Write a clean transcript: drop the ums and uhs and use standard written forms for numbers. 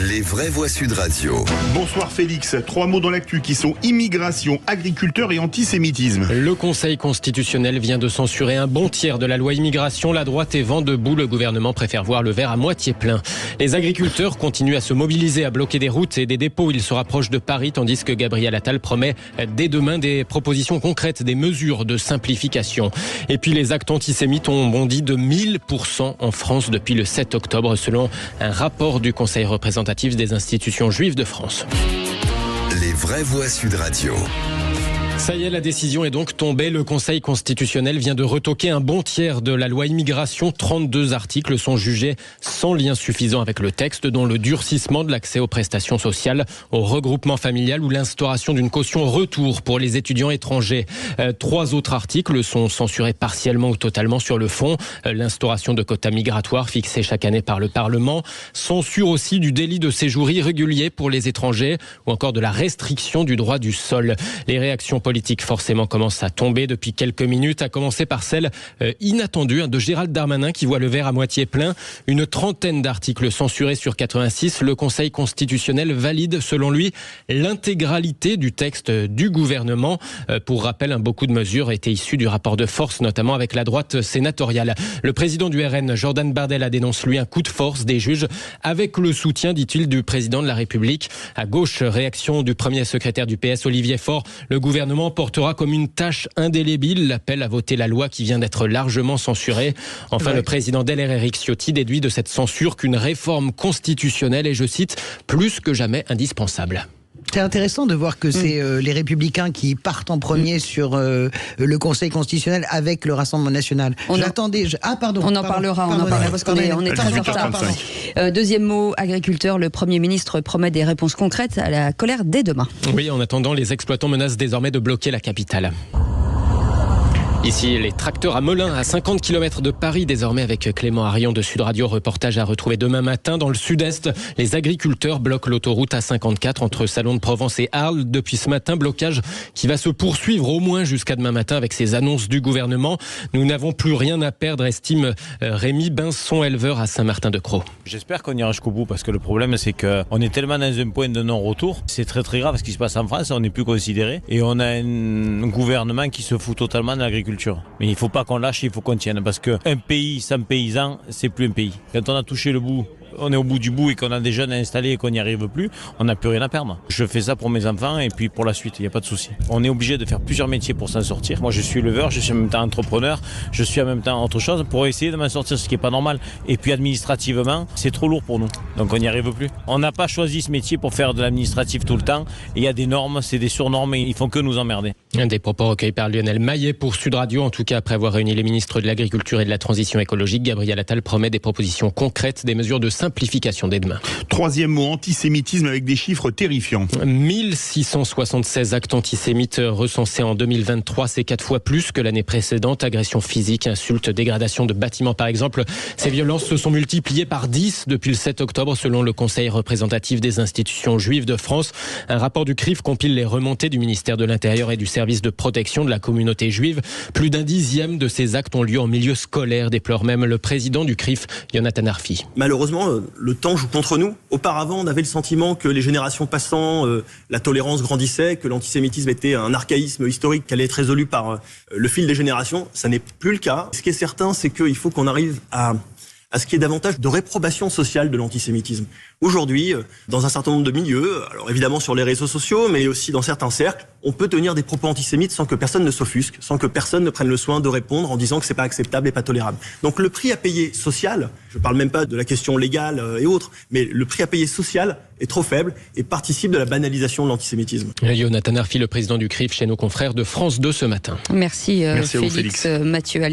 Les vraies voix Sud Radio. Bonsoir Félix. 3 mots dans l'actu qui sont immigration, agriculteurs et antisémitisme. Le Conseil constitutionnel vient de censurer un bon tiers de la loi immigration. La droite est vent debout. Le gouvernement préfère voir le verre à moitié plein. Les agriculteurs continuent à se mobiliser, à bloquer des routes et des dépôts. Ils se rapprochent de Paris, tandis que Gabriel Attal promet dès demain des propositions concrètes, des mesures de simplification. Et puis les actes antisémites ont bondi de 1000% en France depuis le 7 octobre, selon un rapport du Conseil représentatif des institutions juives de France. Les vraies voix Sud Radio. Ça y est, la décision est donc tombée. Le Conseil constitutionnel vient de retoquer un bon tiers de la loi immigration. 32 articles sont jugés sans lien suffisant avec le texte, dont le durcissement de l'accès aux prestations sociales, au regroupement familial ou l'instauration d'une caution retour pour les étudiants étrangers. 3 autres articles sont censurés partiellement ou totalement sur le fond. L'instauration de quotas migratoires fixés chaque année par le Parlement. Censure aussi du délit de séjour irrégulier pour les étrangers ou encore de la restriction du droit du sol. Les réactions politique forcément commence à tomber depuis quelques minutes, à commencer par celle inattendue de Gérald Darmanin qui voit le verre à moitié plein. Une trentaine d'articles censurés sur 86. Le Conseil constitutionnel valide, selon lui, l'intégralité du texte du gouvernement. Pour rappel, beaucoup de mesures étaient issues du rapport de force, notamment avec la droite sénatoriale. Le président du RN, Jordan Bardella, dénonce lui un coup de force des juges avec le soutien, dit-il, du président de la République. À gauche, réaction du premier secrétaire du PS, Olivier Faure. Le gouvernement portera comme une tâche indélébile l'appel à voter la loi qui vient d'être largement censurée. Enfin, le président d'LR, Éric Ciotti, déduit de cette censure qu'une réforme constitutionnelle est, je cite, plus que jamais indispensable. C'est intéressant de voir que c'est les Républicains qui partent en premier sur le Conseil constitutionnel avec le Rassemblement national. On en parlera parce qu'on est très en retard. Deuxième mot, agriculteur. Le Premier ministre promet des réponses concrètes à la colère dès demain. Oui, en attendant, les exploitants menacent désormais de bloquer la capitale. Ici, les tracteurs à Melun, à 50 km de Paris, désormais avec Clément Arion de Sud Radio. Reportage à retrouver demain matin. Dans le sud-est, les agriculteurs bloquent l'autoroute A54 entre Salon de Provence et Arles. Depuis ce matin, blocage qui va se poursuivre au moins jusqu'à demain matin avec ces annonces du gouvernement. Nous n'avons plus rien à perdre, estime Rémi Binson, éleveur à Saint-Martin-de-Crau. J'espère qu'on ira jusqu'au bout parce que le problème, c'est qu'on est tellement dans un point de non-retour. C'est très très grave ce qui se passe en France. On n'est plus considéré et on a un gouvernement qui se fout totalement de l'agriculture. Mais il ne faut pas qu'on lâche, il faut qu'on tienne parce qu'un pays sans paysans, c'est plus un pays. Quand on a touché le bout, on est au bout du bout et qu'on a des jeunes installés et qu'on n'y arrive plus, on n'a plus rien à perdre. Je fais ça pour mes enfants et puis pour la suite, il n'y a pas de souci. On est obligé de faire plusieurs métiers pour s'en sortir. Moi, je suis éleveur, je suis en même temps entrepreneur, je suis en même temps autre chose pour essayer de m'en sortir, ce qui n'est pas normal. Et puis administrativement, c'est trop lourd pour nous. Donc on n'y arrive plus. On n'a pas choisi ce métier pour faire de l'administratif tout le temps. Et il y a des normes, c'est des surnormes et ils font que nous emmerder. Un des propos recueillis par Lionel Maillet pour Sud Radio. En tout cas, après avoir réuni les ministres de l'Agriculture et de la Transition écologique, Gabriel Attal promet des propositions concrètes, des mesures de simplification dès demain. 3e mot, antisémitisme avec des chiffres terrifiants. 1676 actes antisémites recensés en 2023, c'est 4 fois plus que l'année précédente. Agressions physiques, insultes, dégradation de bâtiments par exemple. Ces violences se sont multipliées par 10 depuis le 7 octobre selon le Conseil représentatif des institutions juives de France. Un rapport du CRIF compile les remontées du ministère de l'Intérieur et du service de protection de la communauté juive. Plus d'un dixième de ces actes ont lieu en milieu scolaire, déplore même le président du CRIF, Jonathan Arfi. Malheureusement, le temps joue contre nous. Auparavant, on avait le sentiment que les générations passant, la tolérance grandissait, que l'antisémitisme était un archaïsme historique qui allait être résolu par le fil des générations. Ça n'est plus le cas. Ce qui est certain, c'est qu'il faut qu'on arrive à ce qu'il y ait davantage de réprobation sociale de l'antisémitisme. Aujourd'hui, dans un certain nombre de milieux, alors évidemment sur les réseaux sociaux, mais aussi dans certains cercles, on peut tenir des propos antisémites sans que personne ne s'offusque, sans que personne ne prenne le soin de répondre en disant que c'est pas acceptable et pas tolérable. Donc le prix à payer social, je parle même pas de la question légale et autres, mais le prix à payer social est trop faible et participe de la banalisation de l'antisémitisme. Jonathan Arfi, le président du CRIF, chez nos confrères de France 2 ce matin. Merci à vous, Félix. Mathieu.